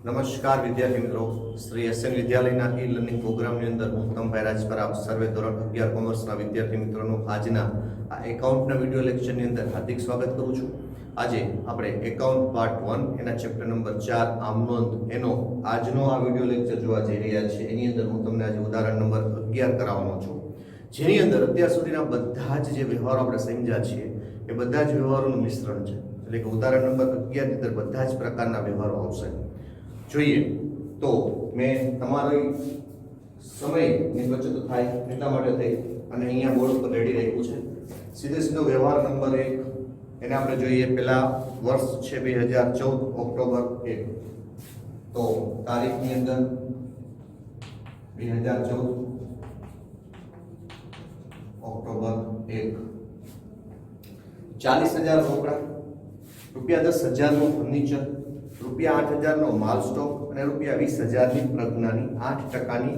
નમસ્કાર વિદ્યાર્થી મિત્રો, શ્રી એસએન વિદ્યાલયના ઈ લર્નિંગ પ્રોગ્રામની અંદર હું તમભાઈ રાજપરા આપ સર્વે ધોરણ 11 કોમર્સના વિદ્યાર્થી મિત્રોનું આજના આ એકાઉન્ટના વિડિયો લેક્ચરની અંદર હાર્દિક સ્વાગત કરું છું. આજે આપણે એકાઉન્ટ પાર્ટ 1 એના ચેપ્ટર નંબર 4 આમ નોંધ એનો આજનો આ વિડિયો લેક્ચર જોવા જઈ રહ્યા છીએ. એની અંદર હું તમને આજે ઉદાહરણ નંબર 11 કરાવવાનો છું, જેની અંદર અત્યાર સુધીના બધા જ જે વ્યવહારો આપણે સમજ્યા છીએ એ બધા જ વ્યવહારોનું મિશ્રણ છે. એટલે કે ઉદાહરણ નંબર 11 ની અંદર બધા જ પ્રકારના વ્યવહારો આવશે. જોઈએ તો મેં તમારી સમયની બચત થાય એટલા માટે થઈ અને અહીંયા બોર્ડ ઉપર રેડી રાખ્યું છે. સીધો વ્યવહાર નંબર 1 એને આપણે જોઈએ. પહેલા વર્ષ છે 2014 ઓક્ટોબર 1. તો તારીખની અંદર 2014 ઓક્ટોબર 1, 40,000 રોકડા, ₹10,000 નું ફર્નિચર, ₹8,000 નો માલ સ્ટોક અને ₹20,000 ની પ્રજ્ઞાની 8%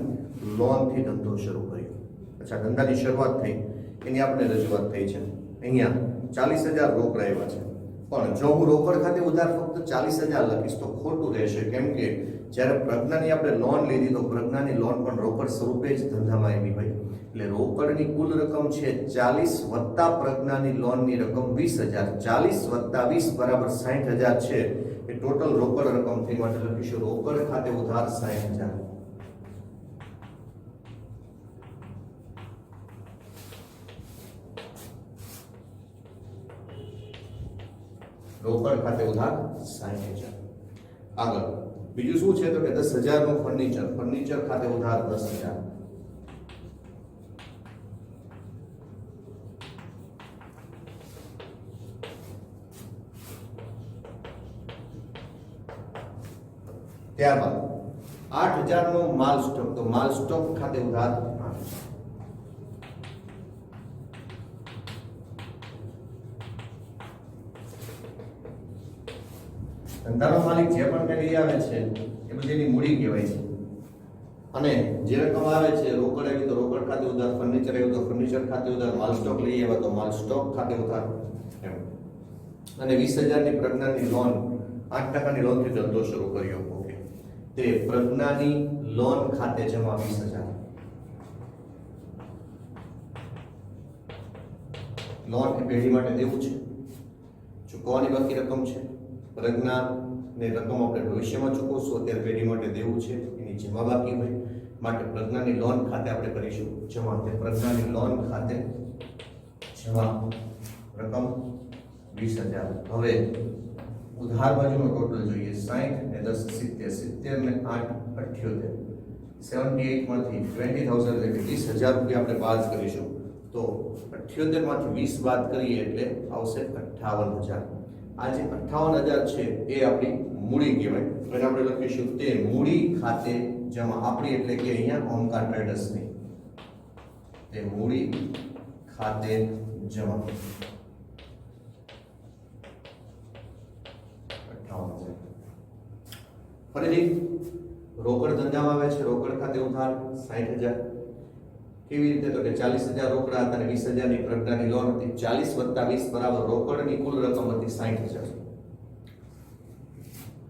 લોન થી ધંધો શરૂ કર્યો. અચ્છા, ધંધાની શરૂઆત થઈ એની આપણે રજૂઆત થઈ છે. અહીંયા 40,000 રોકડા આવ્યા છે, પણ જો હું રોકડ ખાતે ઉધાર ફક્ત 40,000 લખીશ તો ખોટું રહેશે. કેમ કે જ્યારે પ્રજ્ઞાની આપણે લોન લીધી તો પ્રજ્ઞાની લોન પણ રોકડ સ્વરૂપે જ ધંધામાં આવી હોય. એટલે રોકડની કુલ રકમ છે 40 વત્તા પ્રજ્ઞાની લોનની રકમ 20,000. 40 વત્તા 20 બરાબર 60,000 છે. એ ટોટલ રોકડ રકમ થઈ માટે લખીશું રોકડ ખાતે ઉધાર 60,000. રોકડ ખાતે ઉધાર 60,000. આગળ બીજું શું છે તો કે 10,000 નું ફર્નિચર, ફર્નિચર ખાતે ઉધાર 10,000. ત્યારબાદ 8,000 નો માલ સ્ટોક, તો માલ સ્ટોક ખાતે ઉધાર 8,000. ધંધાનો માલિક જે પણ કઈ લઈ આવે છે એ બધીની મૂડી કહેવાય છે. અને જે રકમ આવે છે રોકડ આવી તો રોકડ ખાતે ઉધાર, ફર્નિચર આવ્યું તો ફર્નિચર ખાતે ઉધાર, માલ સ્ટોક લઈ આવ્યા તો માલ સ્ટોક ખાતે ઉધાર એમ. અને 20,000 ની પ્રજ્ઞાની લોન 8% ની લોન થી ધંધો શરૂ કર્યો. ઓકે, તે પ્રજ્ઞાની લોન ખાતે જમા 20,000. લોન એ પેઢી માટે દેવું છે, ચૂકવવાની બાકી રકમ છે. પ્રજ્ઞા ને રકમ આપણે ભવિષ્યમાં ચૂકવશું, અત્યારે પેઢી માટે દેવું છે, એની જમા બાકી હોય માટે પ્રજ્ઞાની લોન ખાતે આપણે કરીશું જમા. તે પ્રજ્ઞાની લોન ખાતે જમા રકમ 20,000. હવે ઉધાર બાજુનો ટોટલ જોઈએ. 60 ને 10 70, 70 ને 8 78, 78 માંથી 20,000 એટલે 20,000 રૂપિયા આપણે બાદ કરીશું. તો 78 માંથી 20 બાદ કરીએ એટલે આવશે 58,000. આ જે 58,000 છે એ આપણી મૂડી કહેવાય. અને આપણે લખીશું તે મૂડી ખાતે જમા. આપણી એટલે કે અહીંયા ઓમકાર ટ્રેડર્સની તે મૂડી ખાતે જમા 58,000. ફરીથી રોકડ ધંધામાં આવે છે, રોકડ ખાતે ઉધાર 60,000. કેવી રીતે તો કે 40,000 રોકડા હતા અને 20,000 ની પ્રજ્ઞાની લોન હતી. 40 વત્તા 20 બરાબર રોકડની કુલ રકમ હતી 60,000.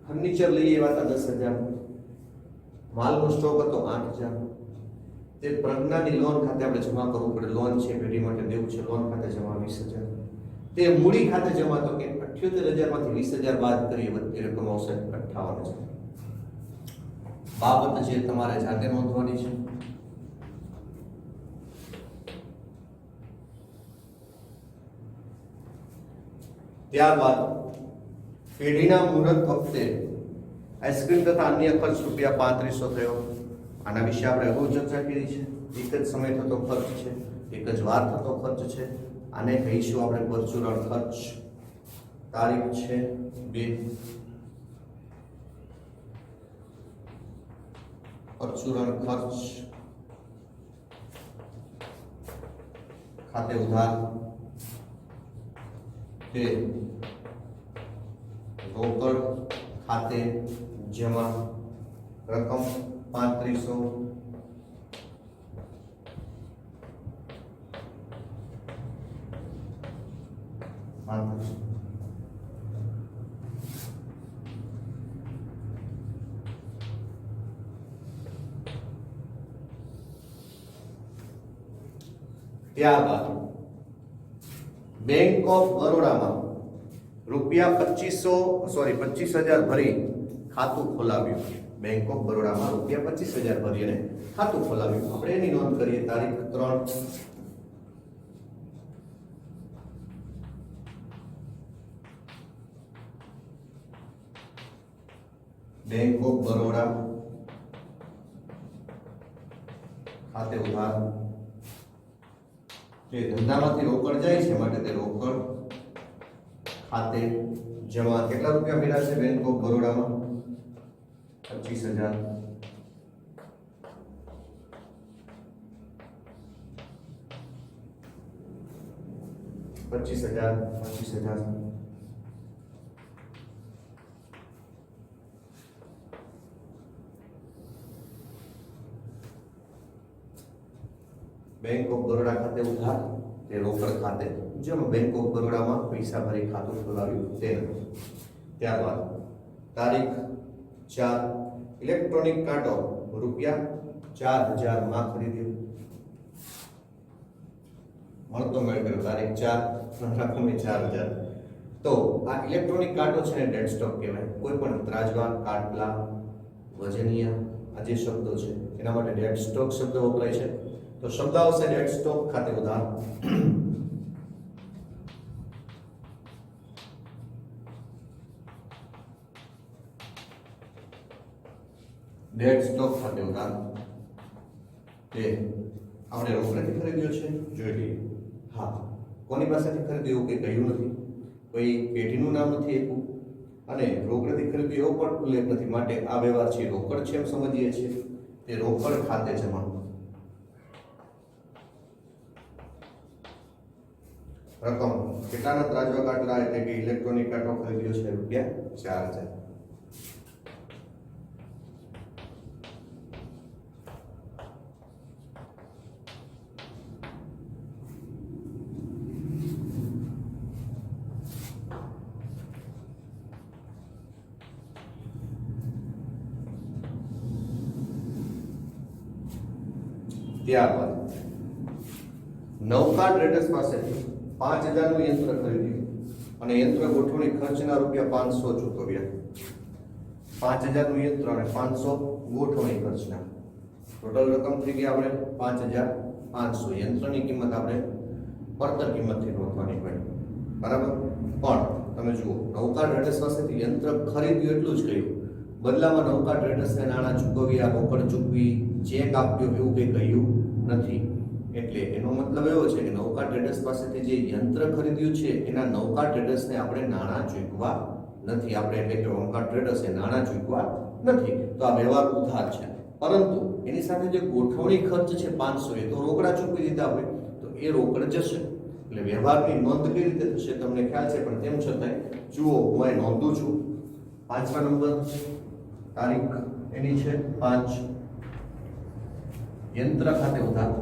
ફર્નિચર લઈ આવ્યા હતા 10,000. માલનો સ્ટોક હતો 8,000. તે પ્રજ્ઞાની લોન ખાતે આપણે જમા કરવું પડે. લોન છે પેઢી માટે દેવું છે, લોન ખાતે જમા 20,000. તે મૂડી ખાતે જમા તો કે 78,000 માંથી 20,000 બાદ કરીએ વધતી રકમ આવશે 58,000. બાબત જે તમારે જાતે નોંધવાની છે. ત્યારબાદ પેઢીના મુહૂર્ત વખતે આઈસ્ક્રીમ તથા અન્ય ખર્ચ ₹3500 થયો. આના વિશે આપણે અગાઉ ચર્ચા કરી છે. એક જ સમય થતો ખર્ચ છે, એક જ વાર થતો ખર્ચ છે. આને કહીશું આપણે પરચુરણ ખર્ચ. તારીખ છે 2. પરચુરણ ખર્ચ ખાતે ઉધાર તે રોકડ ખાતે જમા રકમ 3500. ત્યારબાદ બેંક ઓફ બરોડામાં રૂપિયા 25,000 ભરી ખાતું ખોલાવ્યું. બેંક ઓફ બરોડામાં રૂપિયા 25,000 ભરી અને ખાતું ખોલાવ્યું. આપણે એની નોંધ કરીએ. તારીખ 3 બેંક ઓફ બરોડા ખાતે ઉધાર. જે ધંધામાંથી રોકડ જાય છે માટે તે રોકડ ખાતે જમા. કેટલા રૂપિયા મળ્યા છે બેંક ઓફ બરોડામાં? 25,000. બેંક ઓફ બરોડા ખાતે ઉધાર, તે રોકડ ખાતે જેમાં બેંક ઓફ બરોડામાં પૈસા ભરી ખાતું ખોલાવ્યું તેનું. ત્યારબાદ તારીખ 4 ઇલેક્ટ્રોનિક કાંટો રૂપિયા 4,000 માં ખરીદ્યો. મળતો મેળ કર્યો. તારીખ 4 રકમે 4,000. તો આ ઇલેક્ટ્રોનિક કાંટો છે ને ડેડ સ્ટોક કહેવાય. કોઈ પણ ત્રાજવા, કાટલા, વજનિયા આ જે શબ્દો છે એના માટે ડેડ સ્ટોક શબ્દ વપરાય છે. તો શબ્દ આવશે ડેડ સ્ટોક ખાતે ઉધાર. ડેડ સ્ટોક ખાતે ઉધાર તે આપણે રોકડથી ખરીદ્યો છે. જોઈ લઈએ. હા, કોની પાસેથી ખરીદ્યો એવું કંઈ કહ્યું નથી. કોઈ પેઢીનું નામ નથી આપ્યું અને રોકડથી ખરીદ્યો એવો પણ ઉલ્લેખ નથી. માટે આ વ્યવહાર છે રોકડ છે એમ સમજીએ છીએ. તે રોકડ ખાતે જમા. રકમ કેટલાના ત્રાજવા કાટલા એટલે કે ઇલેક્ટ્રોનિક કાંટો ખરીદ્યો છે રૂપિયા 4,000. ત્યારબાદ નવકા ટ્રેડર્સ પાસેથી 5,000 નું યંત્ર ખરીદ્યું અને યંત્ર ગોઠવણી ખર્ચના રૂપિયા 500 ચૂકવ્યા. 5,000 નું યંત્ર અને 500 ગોઠવણી ખર્ચના ટોટલ રકમ થઈ ગઈ આપણે 5,500. યંત્રની કિંમત આપણે પડતર કિંમતથી નોંધવાની હોય. બરાબર. પણ તમે જુઓ, નવકા ટ્રેડર્સ પાસેથી યંત્ર ખરીદ્યું એટલું જ કહ્યું. બદલામાં નવકા ટ્રેડર્સને નાણાં ચૂકવ્યા, રોકડ ચૂકવી, ચેક આપ્યો એવું કંઈ કહ્યું નથી. એટલે એનો મતલબ એવો છે કે નવકા ટ્રેડર્સ પાસેથી જે યંત્ર ખરીદ્યું છે એના નવકા ટ્રેડર્સને આપણે નાણાં ચૂકવા નથી. આપણે એટલે કે નવકા ટ્રેડર્સે નાણાં ચૂકવા નથી. તો આ વ્યવહાર ઉધાર છે. પરંતુ એની સાથે જે ગોઠવણી ખર્ચ છે 500 એ તો રોકડા ચૂકવી દીધા હોય તો એ રોકડ જશે. એટલે વ્યવહારની નોંધ કઈ રીતે થશે તમને ખ્યાલ છે. પણ તેમ છતાંય જુઓ, હું અહીં નોંધું છું. 5મા નંબર તારીખ એની છે 5. યંત્ર ખાતે ઉધાર.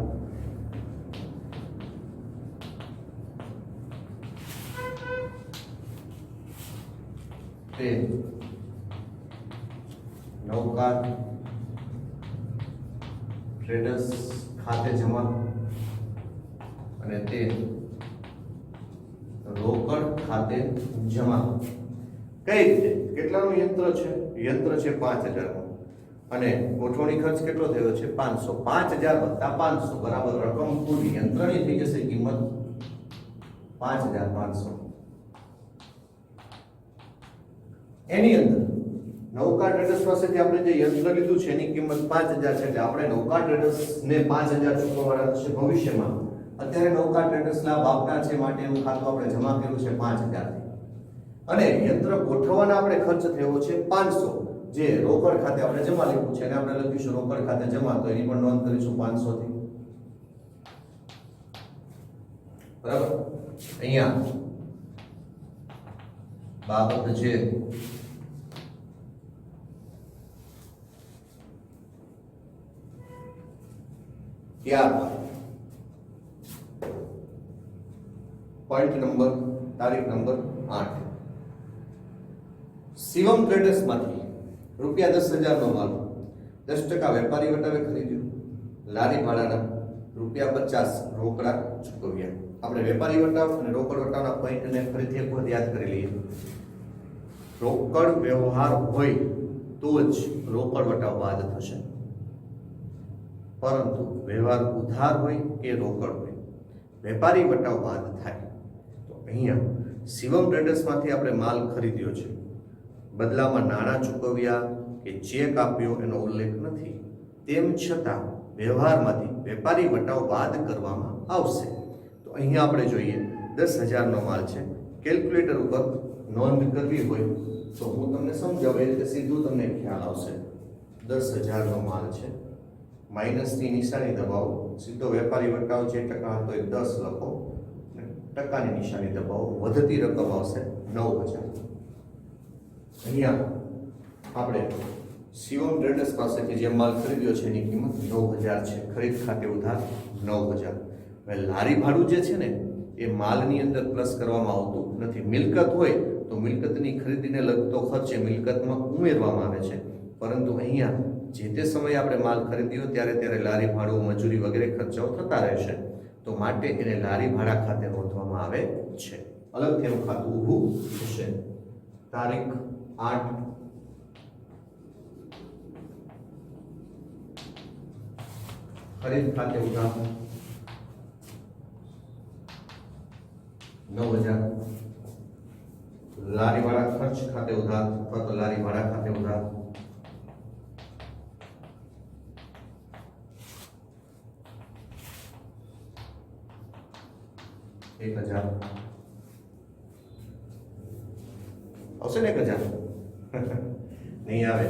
તે નવકા ટ્રેડર્સ ખાતે જમા અને તે રોકડ ખાતે જમા. કઈ રીતે? કેટલાનું યંત્ર છે? યંત્ર છે 5,000 નું અને ગોઠવણી ખર્ચ કેટલો થયો છે? 500. 5,000 વત્તા 500 બરાબર રકમ પૂરી યંત્રની થઈ જશે કિંમત 5,500. એની અંદર નવકા ટ્રેડર્સ પાસેથી આપણે જે યંત્ર લીધું છે એની કિંમત 5,000 છે. એટલે આપણે નવકા ટ્રેડર્સ ને 5,000 ચૂકવવાના થશે ભવિષ્યમાં. અત્યારે નવકા ટ્રેડર્સ ના બાપના છે માટે એનું ખાતું આપણે જમા કર્યું છે 5,000 થી. અને યંત્ર ગોઠવવાના આપણે ખર્ચ થયો છે 500 જે રોકડ ખાતે આપણે જમા લીધું છે અને આપણે લખીશું રોકડ ખાતે જમા. તો એની પણ નોંધ કરીશું 500 થી. બરાબર. અહીંયા બાબત છે ત્યારબાદ પોઈન્ટ નંબર તારીખ નંબર 8 શિવમ ટ્રેડર્સ માંથી રૂપિયા 10,000 નો માલ 10% વેપારી વટાવે ખરીદ્યો. લારી ભાડાના ₹50 રોકડા ચૂકવ્યા. આપણે વેપારી વટાવ અને રોકડ વટાવના પોઈન્ટને ફરીથી એક વખત યાદ કરી લઈએ. રોકડ વ્યવહાર હોય તો જ રોકડ વટાવ બાદ થશે, પરંતુ વ્યવહાર ઉધાર હોય કે રોકડ હોય, વેપારી વટાવ બાદ થાય. તો અહીંયા શિવમ ટ્રેડર્સમાંથી આપણે માલ ખરીદ્યો છે, બદલામાં નાણાં ચૂકવ્યા કે ચેક આપ્યો એનો ઉલ્લેખ નથી. તેમ છતાં વ્યવહારમાંથી વેપારી વટાવ બાદ કરવામાં આવશે. તો અહીંયા આપણે જોઈએ 10,000નો માલ છે. કેલ્ક્યુલેટર ઉપર નોંધ કરવી હોય તો હું તમને સમજાવું એ રીતે સીધું તમને ખ્યાલ આવશે. 10,000નો માલ છે, માઇનસની નિશાની દબાવો, સીધો વેપારી વટાવ જે ટકા હતો એ 10 લખો, ટકાની નિશાની દબાવો, વધતી રકમ આવશે 9,000. અહીંયા આપણે શિવમ ટ્રેડર્સ પાસેથી જે માલ ખરીદ્યો છે એની કિંમત 9,000 છે. ખરીદ ખાતે ઉધાર 9,000. હવે લારી ભાડું જે છે ને એ માલની અંદર પ્લસ કરવામાં આવતું નથી. મિલકત હોય તો મિલકતની ખરીદીને લગતો ખર્ચ એ મિલકતમાં ઉમેરવામાં આવે છે, પરંતુ અહીંયા જે તે સમયે આપણે માલ ખરીદ્યો ત્યારે લારી ભાડું, મજૂરી વગેરે ખર્ચાઓ થતા રહેશે, તો માટે એને લારી ભાડા ખાતે નોંધવામાં આવે છે. અલગથી એનું ખાતું ઊભું થશે. તારીખ 8 ખરીદ ખાતે ઉધાર 9,000, લારી ભાડા ખર્ચ ખાતે ઉધાર અથવા તો લારી ભાડા ખાતે ઉધાર 1,000 આવશે ને? 1,000 નહીં આવે.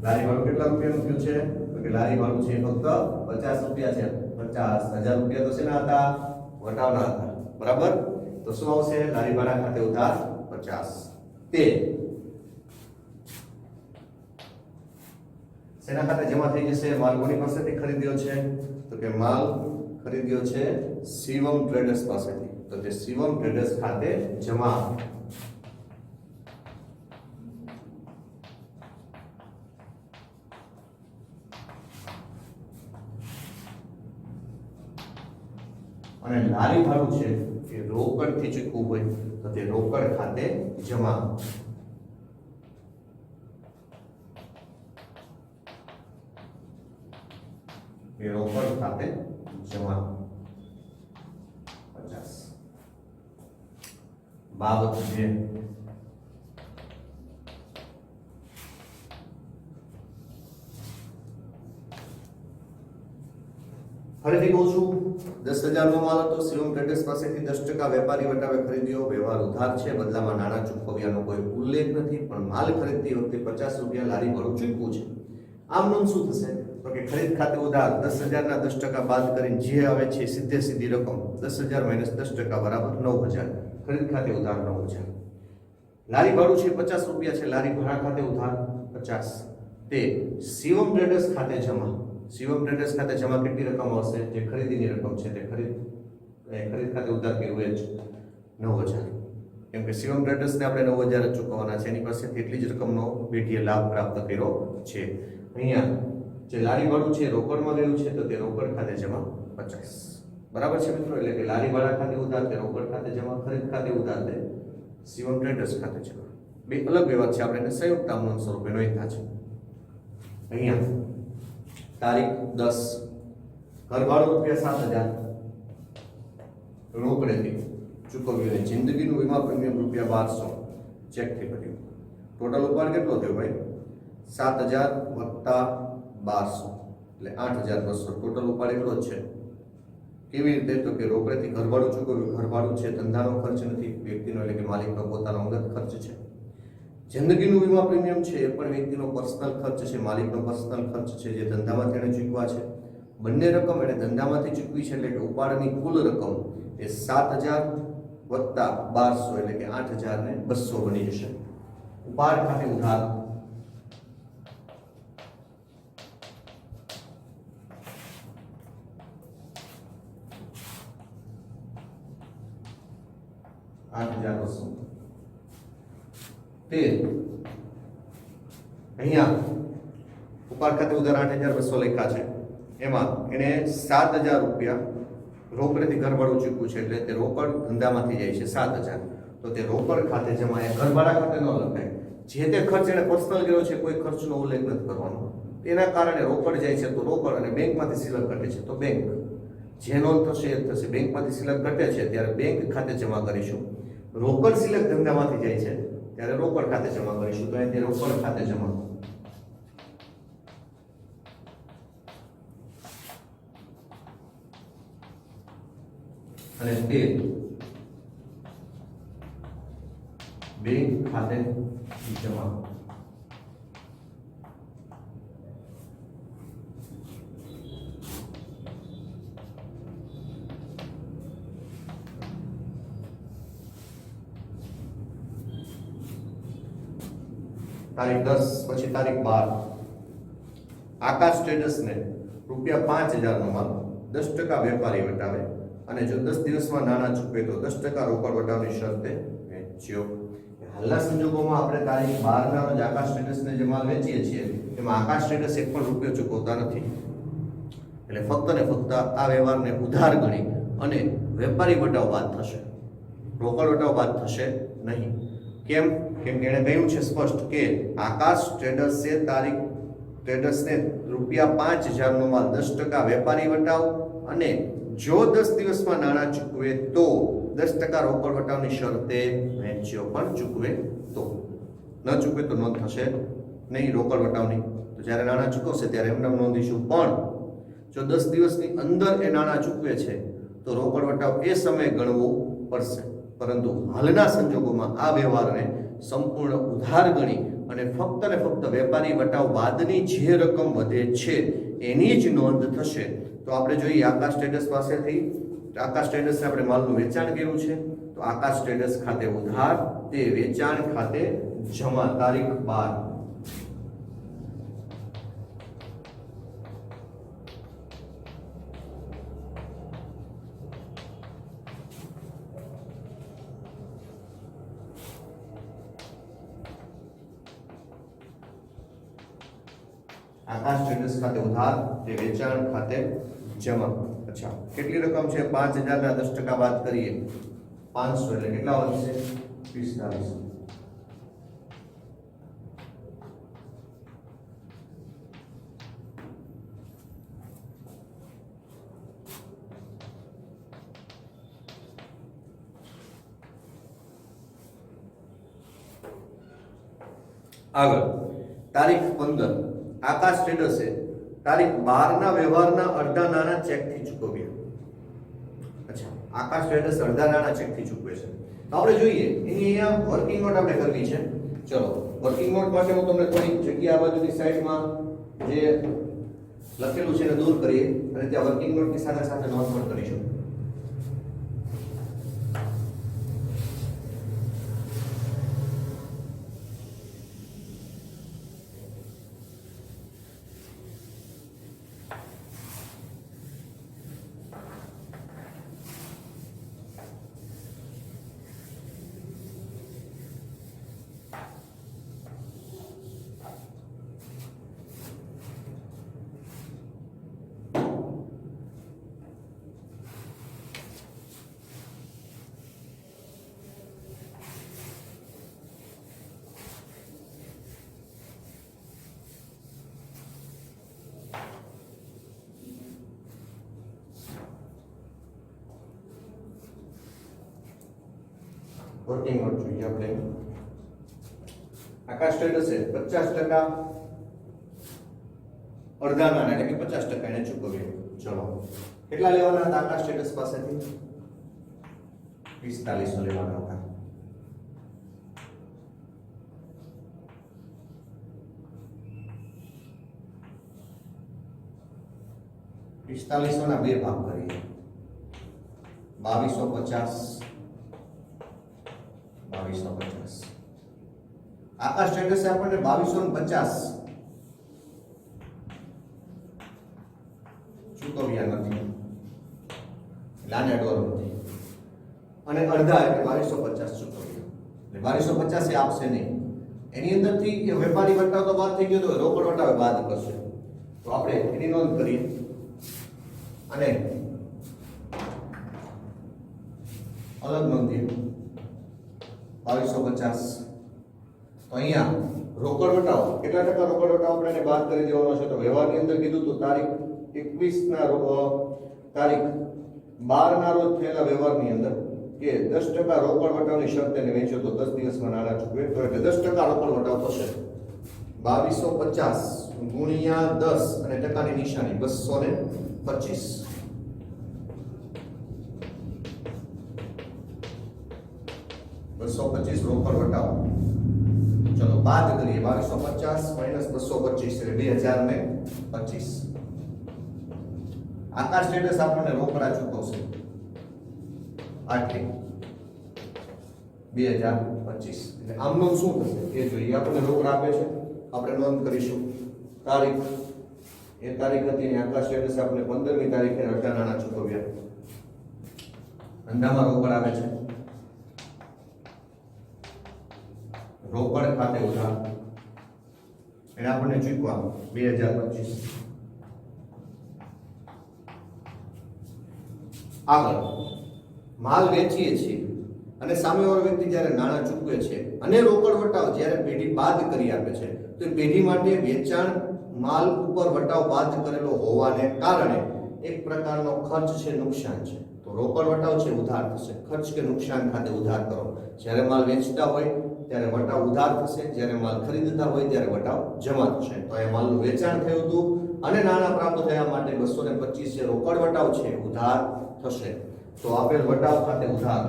લારી ભાડું કેટલા રૂપિયાનું થયું છે? તો કે લારી ભાડું છે ફક્ત ₹50 છે. 50,000 રૂપિયા તો શેના હતા? વટાવના હતા, બરાબર? તો શું આવશે? લારી ભાડા ખાતે ઉધાર 50. તે શેના ખાતે જમા થઈ જશે? માલ કોની પાસેથી ખરીદ્યો છે? તો કે માલ ખરીદ્યો છે શિવમ ટ્રેડર્સ પાસેથી. તો તે શિવમ ટ્રેડર્સ ખાતે જમા. અને લારી ભાડું છે એ રોકડથી ચૂકવવું હોય તો તે રોકડ ખાતે જમા. એ રોકડ ખાતે જમા 50. બાબત છે ફરીથી કહું છું, 10,000નો માલ હતો, શિવમ ટ્રેડર્સ પાસેથી 10% વેપારી વટાવે ખરીદ્યો, વ્યવહાર ઉધાર છે, બદલામાં નાણાં ચૂકવ્યાનો કોઈ ઉલ્લેખ નથી, પણ માલ ખરીદતી વખતે ₹50 લારી ભાડું ચૂકવું છે. આમ નોંધ શું થશે? તો કે ખરીદ ખાતે ઉધાર 10,000ના 10% બાદ કરીને જે આવે છે સીધી રકમ 10,000 - 10% બરાબર 9,000. ખરીદ ખાતે ઉધાર 9,000. લારી ભાડું છે ₹50 છે, લારી ભાડા ખાતે ઉધાર 50. તે શિવમ ટ્રેડર્સ ખાતે જમા. શિવમ ટ્રેડર્સ ખાતે જમા કેટલી રકમ આવશે? જે ખરીદીની રકમ છે તે ખરીદ ખાતે ઉધાર કર્યું એ જ 9,000. કેમ કે શિવમ ટ્રેડર્સને આપણે 9,000 જ ચૂકવવાના છે, એની પાસે એટલી જ રકમનો પેઢીએ લાભ પ્રાપ્ત કર્યો છે. અહીંયા જે લારી ભાડું છે રોકડમાં ગયું છે તો તે રોકડ ખાતે જમા 50. બરાબર છે મિત્રો? એટલે કે લારી ભાડા ખાતે ઉધાર તે રોકડ ખાતે જમા, ખરીદ ખાતે ઉધાર તે શિવમ ટ્રેડર્સ ખાતે જમા. બે અલગ વ્યવહાર છે, આપણે એને સંયુક્ત નામનું સ્વરૂપે નોંધ્યા છે. અહીંયા તારીખ 10 ઘર ભાડું ₹7,000 રોકડેથી ચૂકવ્યું અને જિંદગીનું વીમા પ્રીમિયમ ₹1200 ચેકથી ભર્યું. ટોટલ ઉપાડ કેટલો થયો ભાઈ? 7,000 + 1200 એટલે 8,200. ટોટલ ઉપાડ એટલો જ છે. કેવી રીતે? તો કે રોકડેથી ઘર ભાડું ચૂકવ્યું. ઘર ભાડું છે ધંધાનો ખર્ચ નથી, વ્યક્તિનો એટલે કે માલિકનો પોતાનો અંગત ખર્ચ છે. જિંદગીનું વીમા પ્રીમિયમ છે એ પણ વ્યક્તિનો પર્સનલ ખર્ચ છે, માલિકનો પર્સનલ ખર્ચ છે, જે ધંધામાં તેણે ચૂકવા છે. બંને રકમ એને ધંધામાંથી ચૂકવી છે, એટલે કે ઉપાડની કુલ રકમ એ 7,000 + 1200 એટલે કે 8,200 બની જશે. ઉપાડ ખાતે ઉધાર 8,200. તે અહીંયા ઉપાડ ખાતે ઉધાર 8,200 લખ્યા છે. એમાં એણે 7,000 રૂપિયા રોકડેથી ઘરભાડું ચૂકવ્યું છે, એટલે તે રોકડ ધંધામાંથી જાય છે 7,000. તો તે રોકડ ખાતે જમા, એ ઘરભાડા ખાતે ન લખાય. જે તે ખર્ચ એને પર્સનલ કર્યો છે, કોઈ ખર્ચનો ઉલ્લેખ નથી કરવાનો. એના કારણે રોકડ જાય છે તો રોકડ, અને બેંકમાંથી સિલક ઘટે છે તો બેંક. જે નોંધ થશે એ થશે. બેંકમાંથી સિલક ઘટે છે ત્યારે બેંક ખાતે જમા કરીશું. રોકડ સિલક ધંધામાંથી જાય છે ત્યારે રોકડ ખાતે જમા કરીશું. તો અહીંથી રોકડ ખાતે જમા. અને તે બેંક ખાતે જમા. તારીખ 10 પછી તારીખ 12. આકાશ ટ્રેડર્સને ₹5,000 નો માલ 10% વેપારી વટાવે, અને જો 10 દિવસમાં નાણાં ચૂકવે તો 10% રોકડ વટાવની શરતે વેચ્યો. હાલના સંજોગોમાં આપણે તારીખ 12 ના રોજ આકાશ ટ્રેડર્સને જે માલ વેચીએ છીએ એમાં આકાશ ટ્રેડર્સ એક પણ રૂપિયો ચૂકવતા નથી. એટલે ફક્ત ને ફક્ત આ વ્યવહારને ઉધાર ગણી અને વેપારી વટાવ બાદ થશે, રોકડ વટાવ બાદ થશે નહીં. કેમ કે એણે કહ્યું છે સ્પષ્ટ કે આકાશ ટ્રેડર્સે તારીખ ટ્રેડર્સને ₹5,000 નો માલ 10% વેપારી વટાવ, અને જો 10 દિવસમાં નાણાં ચૂકવે તો 10% રોકડ વટાવની શરતે વેચ્યો. પણ ચૂકવે તો, ન ચૂકવે તો નોંધ થશે નહીં રોકડ વટાવની. તો જ્યારે નાણાં ચૂકવશે ત્યારે એમને નોંધીશું. પણ જો 10 દિવસની અંદર એ નાણાં ચૂકવે છે તો રોકડ વટાવ એ સમયે ગણવો પડશે. પરંતુ હાલના સંજોગોમાં આ વ્યવહારને સંપૂર્ણ ઉધાર ગણી અને ફક્ત ને ફક્ત વેપારી વટાવ બાદની જે રકમ વધે છે એની જ નોંધ થશે. તો આપણે જોઈએ આકાશ ટ્રેડર્સ પાસેથી, આકાશ ટ્રેડર્સને આપણે માલનું વેચાણ કર્યું છે તો આકાશ ટ્રેડર્સ ખાતે ઉધાર, તે વેચાણ ખાતે જમા. તારીખ 12. આકાશ ટ્રેડર્સ ખાતે ઉધાર, તે વેચાણ ખાતે જમા. અચ્છા, કેટલી રકમ છે? 5,000 ના 10% બાદ કરીએ 500, એટલે કેટલા વધશે? 45. આગળ તારીખ 15. આકાશ ટ્રેડર્સે તારીખ 12 ના વ્યવહારના અડધા નાણાં ચેકથી ચૂકવ્યા. અચ્છા, આકાશ ટ્રેડર્સ અડધા નાણાં ચેકથી ચૂકવે છે. તો આપણે જોઈએ અહીંયા વર્કિંગ નોટ આપણે કરવી છે. ચલો, વર્કિંગ નોટ માટે હું તમને થોડી જગ્યા આ બાજુની સાઈડમાં જે લખેલું છે એને દૂર કરીએ અને ત્યાં વર્કિંગ નોટની સાથે સાથે નોંધ પણ કરીશું. વર્કિંગ નોટ જોઈએ આપણે. આકાશ ટ્રેડર્સે 50% અડધા નાણાં એટલે કે 50% એને ચૂકવ્યું. ચલો, કેટલા લેવાના હતા આકાશ ટ્રેડર્સ પાસેથી? 4500 લેવાના હતા. પિસ્તાલીસો ના 2 ભાગ કરીએ. 2250. આકાશ ટ્રેડર્સે આપણને 2250 ચૂકવ્યા નથી, લાને ડોર નથી, અને અડધા એટલે 2250 ચૂકવ્યા. એટલે 2250 એ આપશે નહીં. એની અંદરથી એ વેપારી વટાવ તો બાદ થઈ ગયો તો રોકડ વટાવ બાદ કરશે. તો આપણે એની નોંધ કરીએ. અને અલગ નોંધીએ 2250. તો અહીંયા રોકડ વટાવ કેટલા ટકા રોકડ વટાવ આપણે બાદ કરી દેવાનો છે. તો વ્યવહારની અંદર કીધું તો તારીખ 21 ના તારીખ 12 ના રોજ થયેલા વ્યવહારની અંદર કે 10% રોકડ વટાવની શરતને વેચો તો 10 દિવસમાં નાણાં ચૂકવે તો એટલે 10% રોકડ વટાવ થશે. 2250 ગુણ્યા 10 અને ટકાની નિશાની 225. રોકડ વટાવ ચલો બાદ કરીએ. 2250 - 225 એટલે 2025. આકાશ સ્ટેટસ આપણને રોકડા ચૂકવશે આટલી 2025. એટલે આમનું શું થશે એ જોઈએ. આપણને રોકડા આપે છે, આપણે નોંધ કરીશું તારીખ. એ તારીખ હતી ને આકાશ સ્ટેટસ આપણે 15મી તારીખે રજા નાણાં ચૂકવ્યા. ધંધામાં રોકડ આવે છે, રોકડ ખાતે ઉધાર એને આપણને ચૂકવા 2025. આગળ માલ વેચીએ છીએ અને સામેવાળો વ્યક્તિ જ્યારે નાણાં ચૂકવે છે અને રોકડ વટાવ જ્યારે પેઢી બાદ કરી આપે છે તો એ પેઢી માટે વેચાણ માલ ઉપર વટાવ બાદ કરેલો હોવાને કારણે એક પ્રકારનો ખર્ચ છે, નુકસાન છે. તો રોકડ વટાવ છે ઉધાર થશે. ખર્ચ કે નુકસાન ખાતે ઉધાર કરો. જ્યારે માલ વેચતા હોય ત્યારે વટાવ ઉધાર થશે, જ્યારે માલ ખરીદતા હોય ત્યારે વટાવ જમા થશે. તો એ માલનું વેચાણ થયું હતું અને નાણાં પ્રાપ્ત થયા માટે 225 જે રોકડ વટાવ છે ઉધાર થશે. તો આપેલ વટાવ ખાતે ઉધાર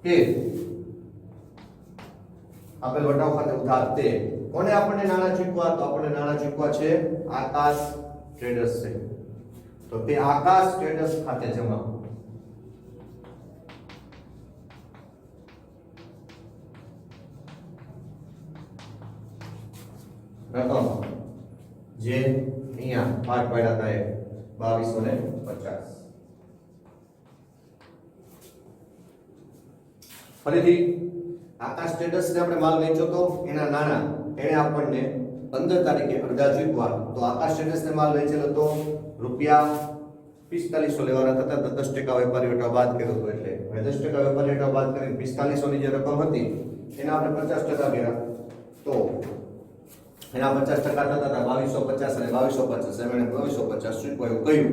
કે આપેલ વટાવ ખાતે ઉધાર તે કોને આપણને નાણાં ચૂકવા? તો આપણને નાણાં ચૂકવા છે આકાશ ટ્રેડર્સ છે. તો તે આકાશ ટ્રેડર્સ ખાતે જમા. રકમ જે અહીંયા પાઠ પાડ્યા હતા એ 2250. ફરીથી આકાશ સ્ટેટસ ને આપણે માલ વેચ્યો તો એના નાણાં એને આપણને 15 તારીખે અડધા ચૂકવા. તો આકાશ સ્ટેટસ ને માલ વેચેલો તો ₹4500 લેવાના થતા 10% વેપારી વટાવ બાદ કર્યો હતો. એટલે 10% વેપારી વટાવ બાદ કરીને 4500 ની જે રકમ હતી એના આપણે 50% કર્યા તો એના 50% થતા હતા 2250 અને 2250 એમણે 2250 ચૂકવા એવું કહ્યું.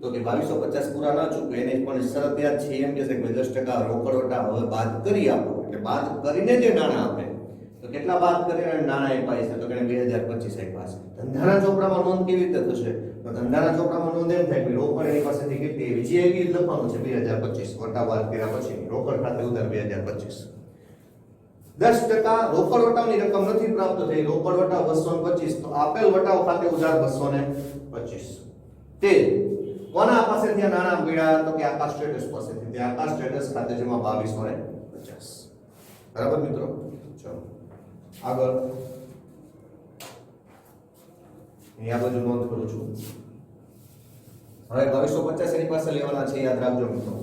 તો કે 2250 પૂરા ન ચૂકવે એને પણ શરતિયાત છે એમ કે 10% રોકડ વટાવ હવે બાદ કરી આપો. એટલે બાદ કરીને જે નાણાં આપે તો કેટલા બાદ કરીને નાણાં આપ્યા છે? તો કે 2025 આપ્યા છે. ધંધાના ચોપડામાં નોંધ કેવી રીતે થશે? તો ધંધાના ચોપડામાં નોંધ એમ થાય કે રોકડ એની પાસેથી કેટલી બીજી એવી લખવાનું છે 2025 વટાવ બાદ કર્યા પછી રોકડ ખાતે ઉધાર 2025. 10% રોકડ વટાવની રકમ નથી પ્રાપ્ત થઈ, રોકડ વટાવ 225. તો આપેલ વટાવ ખાતે ઉધાર 225. તે કોના પાસેથી નાણાં મળ્યા? તો કે આકાશ સ્ટેટસ પાસેથી. તે આકાશ સ્ટેટસ ખાતે જમા 2250. બરાબર મિત્રો? ચલો આગળ અહીંયા બધું નોંધ કરું છું. હવે 2250 એની પાસે લેવાના છે, યાદ રાખજો મિત્રો.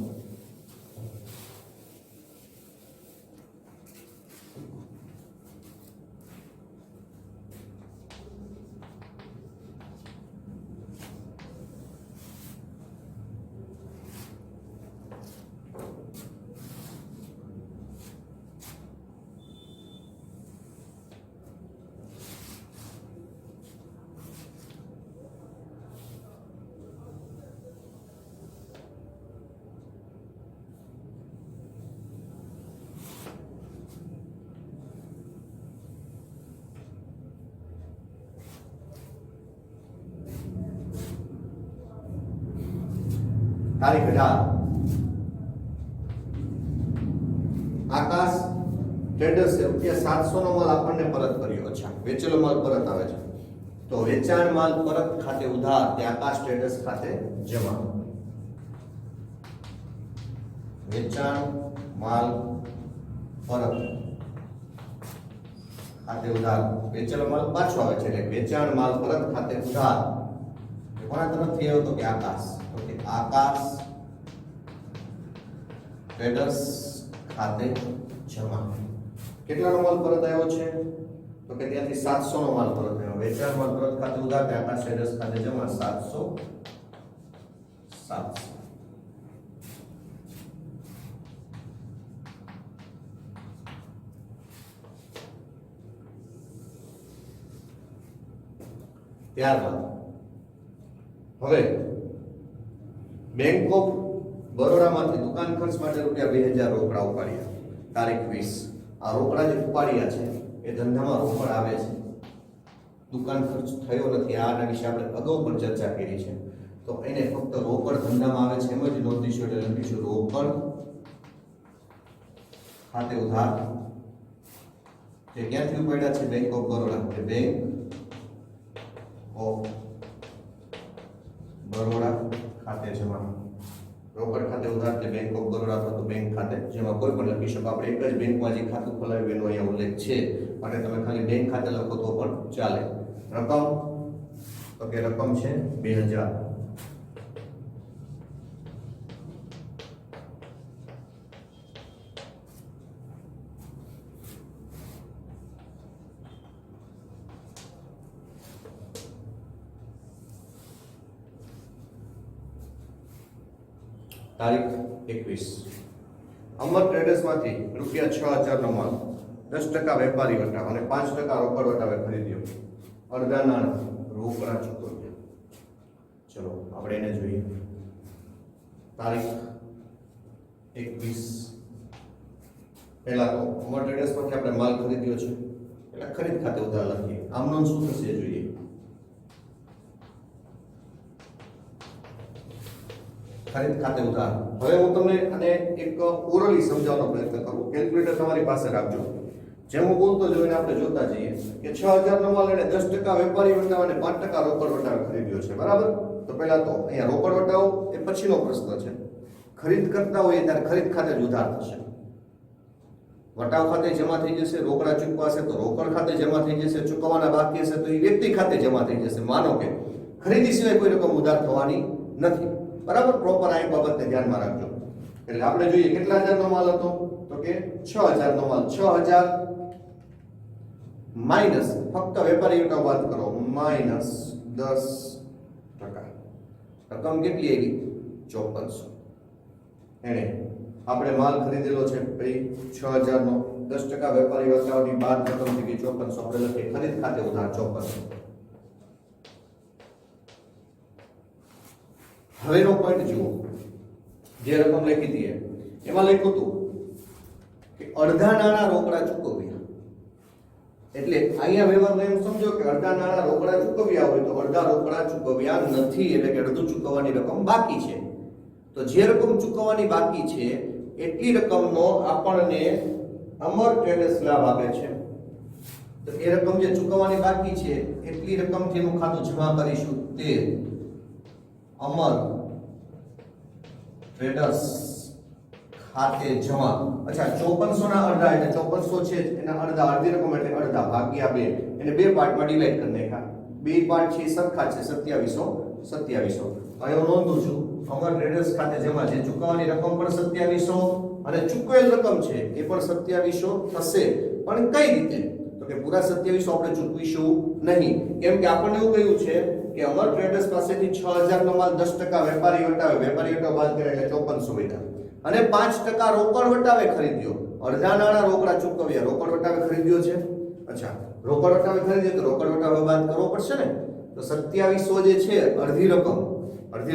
તારીખ 18 આકાશ ટ્રેડર્સ ₹700 નો માલ આપણને પરત કર્યો. અચ્છા, વેચેલો માલ પરત આવે છે તો વેચાણ માલ પરત ખાતે ઉધાર તે આકાશ ટ્રેડર્સ ખાતે જમા. વેચાણ માલ પરત ખાતે ઉધાર વેચેલો માલ પાછો આવે છે એટલે વેચાણ માલ પરત ખાતે ઉધાર કોના તરફથી આવ્યો? તો કે આકાશ. તો કે આકાશ ટ્રેડર્સ ખાતે જમા. કેટલાનો માલ પરત આવ્યો છે? તો કે ત્યાંથી 700 નો માલ પરત આવ્યો. વેચાણ માલ પરત ખાતે ઉધાર કે આકાશ એડ્રેસ ખાતે જમા 700. ત્યારબાદ હવે બેંક ઓફ બરોડામાંથી દુકાન ખર્ચ માટે ₹2000 રોકડા ઉપાડ્યા તારીખ 20. આ રોકડા જે ઉપાડ્યા છે એ ધંધામાં રોકડ આવે છે, દુકાન ખર્ચ થયો નથી. આના વિશે આપણે અગાઉ પણ ચર્ચા કરી છે. તો એને ફક્ત રોકડ ધંધામાં આવે છે એમ જ નોંધીશું. એટલે લખીશું રોકડ ખાતે ઉધાર જે ક્યાંથી ઉપાડ્યા છે? Bank of Baroda. Bank of Baroda ખાતે જમા. રોકડ ખાતે ઉધાર એટલે બેંક ઓફ બરોડા અથવા તો બેંક ખાતે જેમાં કોઈ પણ લખી શકો. આપણે એક જ બેંકમાં જે ખાતું ખોલાવ્યું એનો અહીંયા ઉલ્લેખ છે અને તમે ખાલી બેંક ખાતે લખો તો પણ ચાલે. રકમ તો કે રકમ છે 2000. તારીખ 21. અમર ટ્રેડર્સમાંથી ₹6000 નો માલ 10% વેપારી વટાવ અને 5% રોકડ વટાવે ખરીદ્યો. અડધા નાણાં રોકડા ચૂકવ્યા. ચલો આપણે એને જોઈએ. તારીખ 21. પહેલા તો અમર ટ્રેડર્સમાંથી આપણે માલ ખરીદ્યો છે એટલે ખરીદ ખાતે ઉધાર લખીએ. આમનું શું થશે જોઈએ. ખરીદ ખાતે ઉધાર. હવે હું તમને આને એક ઓરલી સમજાવવાનો પ્રયત્ન કરું. કેલ્ક્યુલેટર તમારી પાસે રાખજો. જેમ હું બોલતો જોઉં એને આપણે જોતા જઈએ કે 6000 નો માલ એને 10% વેપારી વટાવ અને 5% રોકડ વટાવ ખરીદ્યો છે. બરાબર? તો પહેલા તો અહીંયા રોકડ વટાવ એ પછીનો પ્રશ્ન છે. ખરીદ કરતા હોય ત્યારે ખરીદ ખાતે જ ઉધાર થશે. વટાવ ખાતે જમા થઈ જશે. રોકડા ચૂકવાશે તો રોકડ ખાતે જમા થઈ જશે. ચૂકવવાના બાકી હશે તો એ વ્યક્તિ ખાતે જમા થઈ જશે. માનો કે ખરીદી સિવાય કોઈ રકમ ઉધાર થવાની નથી. બરાબર? પ્રોપર આ બાબતને ધ્યાનમાં રાખજો. એટલે આપણે જોઈએ કેટલા હજારનો માલ હતો? તો કે 6000 નો માલ. 6000 માઈનસ ફક્ત વેપારી વટાવ બાદ કરો માઈનસ 10%. રકમ કેટલી આવી? 5400. એને આપણે માલ ખરીદેલો છે ભાઈ 6000 નો. 10% વેપારી વટાવની બાદ રકમ થઈ ગઈ 5400. આપણે લખીએ ખરીદ ખાતે ઉધાર 5400. હવેનો પોઈન્ટ જુઓ. જે રકમ લખી હતી એમાં લખ્યું હતું કે અડધા નાણાં રોકડા ચૂકવ્યા. એટલે અહીંયા વ્યવહારમાં એમ સમજો કે અડધા નાણાં રોકડા ચૂકવ્યા હોય તો અડધા રોકડા ચૂકવ્યા નથી. એટલે કે અડધું ચૂકવવાની રકમ બાકી છે. તો જે રકમ ચૂકવવાની બાકી છે એટલી રકમનો આપણને અમર ટ્રેડર્સ લાભ આપે છે. તો એ રકમ જે ચૂકવવાની બાકી છે એટલી રકમથી એનું ખાતું જમા કરીશું. તે અમર ટ્રેડર્સ ખાતે જમા. અચ્છા 5400 ના અડધા એટલે 5400 છે એના અડધા. અડધી રકમ એટલે અડધા ભાગ્યા 2. એને બે પાર્ટમાં ડિવાઈડ કરી નાખ્યા. બે પાર્ટ છે સરખા છે 2700. અહીં નોંધું છું અમર ટ્રેડર્સ ખાતે જમા છે. ચૂકવવાની રકમ પણ 2700 અને ચૂકવેલ રકમ છે એ પણ 2700 થશે. પણ કઈ રીતે? તો કે પૂરા 2700 આપણે ચૂકવીશું નહીં. કેમ કે આપણને એવું કહ્યું છે કે અમર ટ્રેડર્સ પાસેથી 6000 નો માલ 10% વેપારી વટાવે બાદ કરે એટલે 5400 વધ્યા અને 5% રોકડ વટાવે ખરીદ્યો. અડધા નાણાં રોકડા ચૂકવ્યા. રોકડ વટાવે ખરીદ્યો છે. અચ્છા રોકડ વટાવે ખરીદ્યો તો રોકડ વટાવે બાદ કરવો પડશે ને. તો 2700 જે છે અડધી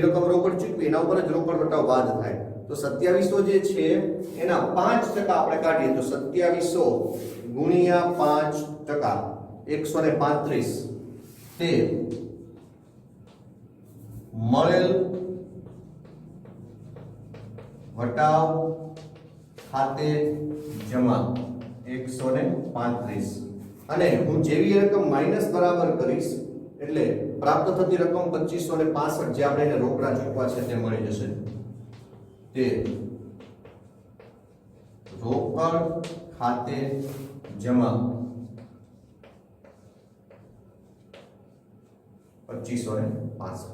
રકમ રોકડ ચૂકવી એના ઉપર જ રોકડ વટાવ બાદ થાય. તો 2700 જે છે એના 5% આપણે કાઢીએ તો 2700 ગુણ્યા 5% 135 તે મળેલ વટાવ ખાતે જમા 135. અને હું જેવી રકમ માઈનસ બરાબર કરીશ એટલે પ્રાપ્ત થતી રકમ 2565 જે આપણે એને રોકડા ચૂકવા છે તે મળી જશે. તે રોકડ ખાતે જમા 2565.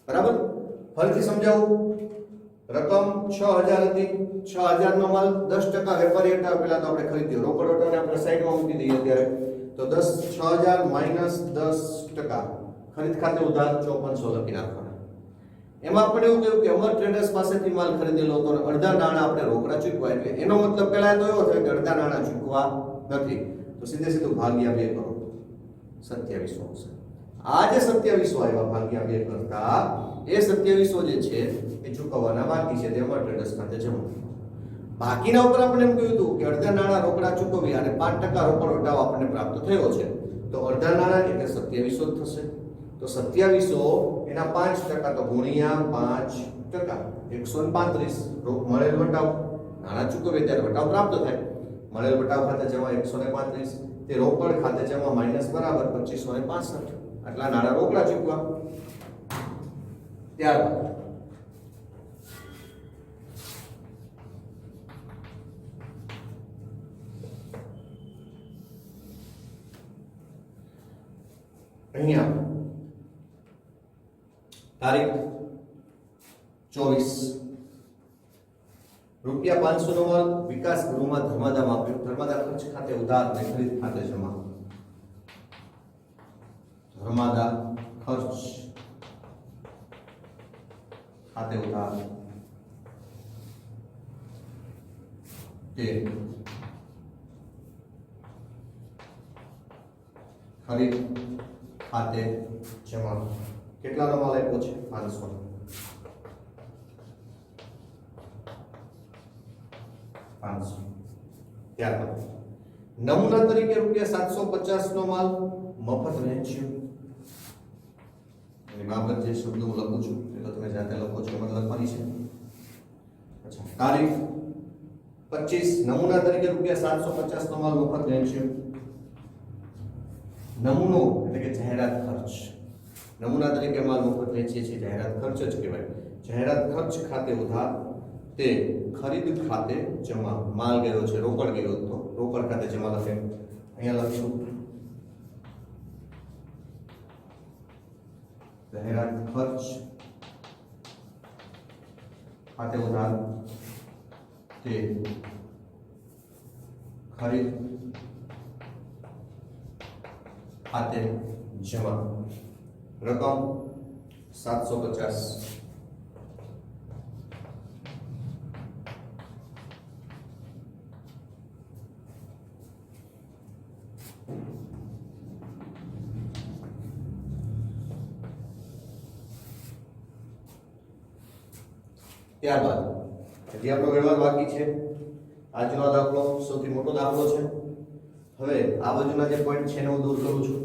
બરાબર? ફરીથી સમજાવું. રકમ 6000 હતી, 6000 નો માલ 10% વેપારી હતા, પેલા તો આપણે ખરીદ્યો. રોકડ વટાને આપણે સાઈડમાં મૂકી દઈએ અત્યારે. તો 6000 માઈનસ 10%, ખરીદ ખાતે ઉધાર 5400 લખી નાખવાના. એમાં આપણે એવું કહ્યું કે અમર ટ્રેડર્સ પાસેથી માલ ખરીદેલો હતો અને અડધા નાણાં આપણે રોકડા ચૂકવા, એટલે એનો મતલબ પહેલા તો એવો થયો કે અડધા નાણાં ચૂકવા નથી. તો સીધે સીધું ભાગ્યા 2 કરો, 2700 આવશે. આ જે 2700 આવ્યા ભાગ્યા 2 કરતા, એ 2700 જે છે એ ચૂકવવાના બાકી છે, તે અમર ટ્રેડર્સ ખાતે જમા. બાકીના ઉપર આપણે એમ કહ્યું હતું કે અડધા નાણાં રોકડા ચૂકવી અને 5% રોકડ વટાવ આપણને પ્રાપ્ત થયો છે. તો અડધા નાણાં એટલે 2700 જ થશે. તો 2700 એના 5% તો ગુણ્યા 5%, 135 મળેલ વટાવ. નાણાં ચૂકવે ત્યારે વટાવ પ્રાપ્ત થાય. મળેલ વટાવ ખાતે જમા 135, તે રોકડ ખાતે જમા માઈનસ બરાબર 2565. આટલા નાણાં રોકડા ચૂકવા. ત્યારબાદ અહીંયા તારીખ 24 રૂપિયા 500 નો માલ વિકાસ ગૃહમાં ધર્માદામાં આપ્યો. ધર્માદા ખર્ચ ખાતે ઉધાર અને ખરીદ ખાતે જમા. ધર્માદા ખર્ચ ખાતે ઉધાર તે ખરીદ ખાતે જમા. કેટલાનો માલ આપ્યો છે? 500. ત્યારબાદ નમૂના તરીકે રૂપિયા 750 નો માલ મફત વહેંચ્યો. એની બાબત જે શબ્દ હું લખું છું એ તો તમે જાતે લખો છો, એમાં લખવાની છે. અચ્છા, તારીખ 25 નમૂના તરીકે રૂપિયા 750 નો માલ મફત વહેંચ્યો. નમૂનો એટલે કે જાહેરાત ખર્ચ. નમૂના તરીકે માલ મફત વેચીએ છીએ, જાહેરાત ખર્ચ જ કહેવાય. જાહેરાત ખર્ચ ખાતે ઉધાર તે ખરીદ ખાતે જમા. માલ ગયો છે, રોકડ ગયો તો રોકડ ખાતે જમા લખે. અહીંયા લખશું જાહેરાત ખર્ચ ખાતે ઉધાર તે ખરીદ ખાતે જમા. રકમ 750. ત્યારબાદ હજી આપણો વ્યવહાર બાકી છે. આજનો દાખલો સૌથી મોટો દાખલો છે. હવે આ બાજુના જે પોઈન્ટ છે એને હું દૂર કરું છું.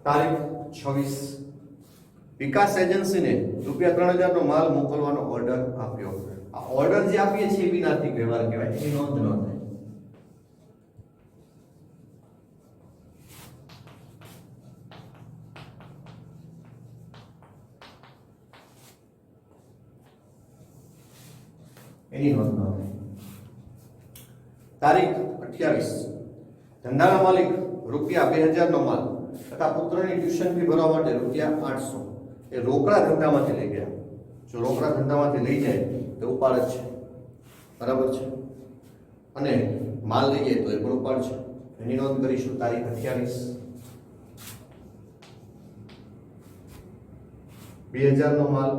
તારીખ 26 વિકાસ એજન્સીને રૂપિયા 3000 નો માલ મોકલવાનો ઓર્ડર આપ્યો. આ ઓર્ડર જે આપીએ છીએ એ વિનાર્થિક વ્યવહાર કહેવાય, એની નોંધ ન થાય. એની નોંધ ન થાય. તારીખ 28 ધંધાના માલિક રૂપિયા 2000 નો માલ તથા પુત્રની ટ્યુશન ફી ભરવા માટે રૂપિયા 800 એ રોકડા ધંધામાંથી લઈ ગયા. જો રોકડા ધંધામાંથી લઈ જાય તો ઉપાડ જ છે, બરાબર છે, અને માલ લઈ જાય તો એ પણ ઉપાડ છે. એની નોંધ કરીશું. તારીખ 28 2000 નો માલ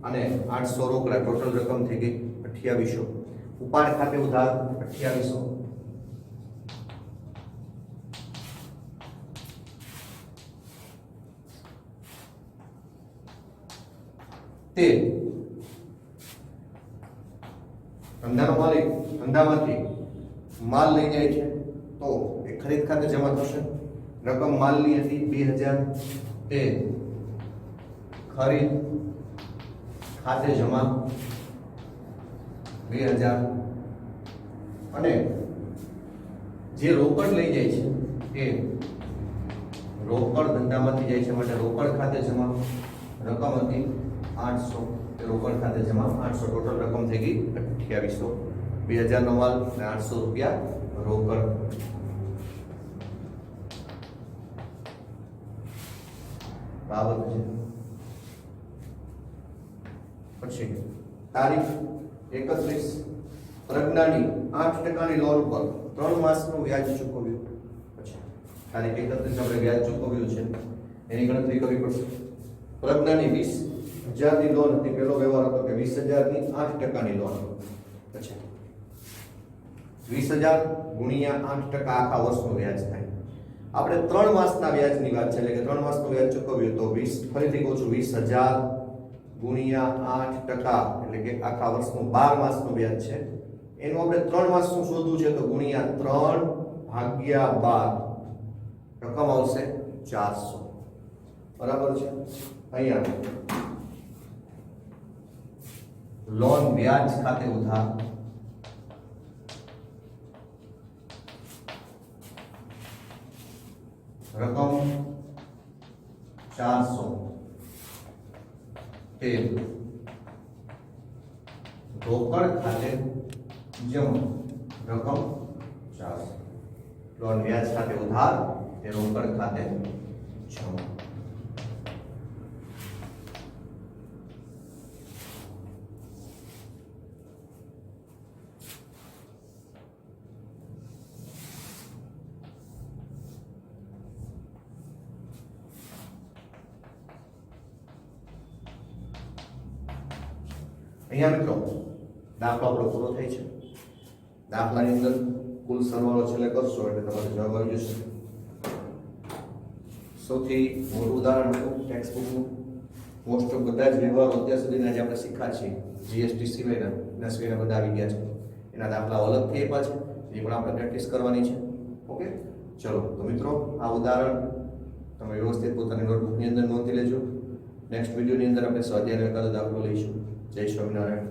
અને 800 રોકડા, ટોટલ રકમ થઈ ગઈ 2800. ઉપાડ ખાતે ઉધાર 2800, તેલ ધંધાનો માલિક ધંધામાંથી માલ લઈ જાય છે તો એ ખરીદ ખાતે જમા થશે. રકમ માલની હતી 2000, તે ખરીદ ખાતે જમા 2000. અને જે રોકડ લઈ જાય છે એ રોકડ ધંધામાંથી જાય છે માટે રોકડ ખાતે જમા. રકમ હતી 800, એ રોકડ ખાતે જમા 800. ટોટલ રકમ થઈ ગઈ 2800. 2000 નો માલ અને 800 રૂપિયા રોકડ. બાબત છે. પછી તારીખ 31, પ્રજ્ઞાની 8% લોન પર 3 માસનું વ્યાજ ચૂકવ્યું. પછી તારીખ 31 આપણે વ્યાજ ચૂકવ્યું છે એની ગણતરી કરવી પડશે. પ્રજ્ઞાની 20,000 ની લોન હતી. પહેલો વ્યવહાર હતો કે 20,000 ની 8% લોન. પછી 20,000 ગુણ્યા 8% આખા વર્ષનું વ્યાજ થાય. આપણે 3 માસના વ્યાજની વાત છે, એટલે કે 3 માસનું વ્યાજ ચૂકવ્યું તો 20, ફરીથી કહું છું 20,000 ગુણ્યા 8%, એટલે કે આખા વર્ષનું 12 માસનું વ્યાજ છે. એનું આપણે 3 માસનું શોધવું છે તો ગુણ્યા 3 ભાગ્યા 12, રકમ આવશે 400. બરાબર છે. અહીંયા લોન વ્યાજ ખાતે ઉધાર રકમ 400, તે રોકડ ખાતે જમા રકમ 400. લોન વ્યાજ ખાતે ઉધાર, તે રોકડ ખાતે જમા. અહીંયા મિત્રો દાખલો આપણો પૂરો થાય છે. દાખલાની અંદર કુલ સરવાળો છેલ્લે કરશો એટલે તમારો જવાબ આવી જશે. સૌથી મોટું ઉદાહરણ હતું ટેક્સ્ટ બુકનું. મોસ્ટ ઓફ બધા જ વ્યવહારો અત્યાર સુધીના જે આપણે શીખ્યા છીએ જીએસટી સિવાયના સિવાયના બધા આવી ગયા છે. એના દાખલા અલગથી આપ્યા છે, એ પણ આપણે પ્રેક્ટિસ કરવાની છે. ઓકે, ચલો તો મિત્રો આ ઉદાહરણ તમે વ્યવસ્થિત પોતાની નોટબુકની અંદર નોંધી લેજો. નેક્સ્ટ વિડીયોની અંદર આપણે સ્વાધ્યાયનો એકાદો દાખલો લઈશું. જય સ્વામિનારાયણ.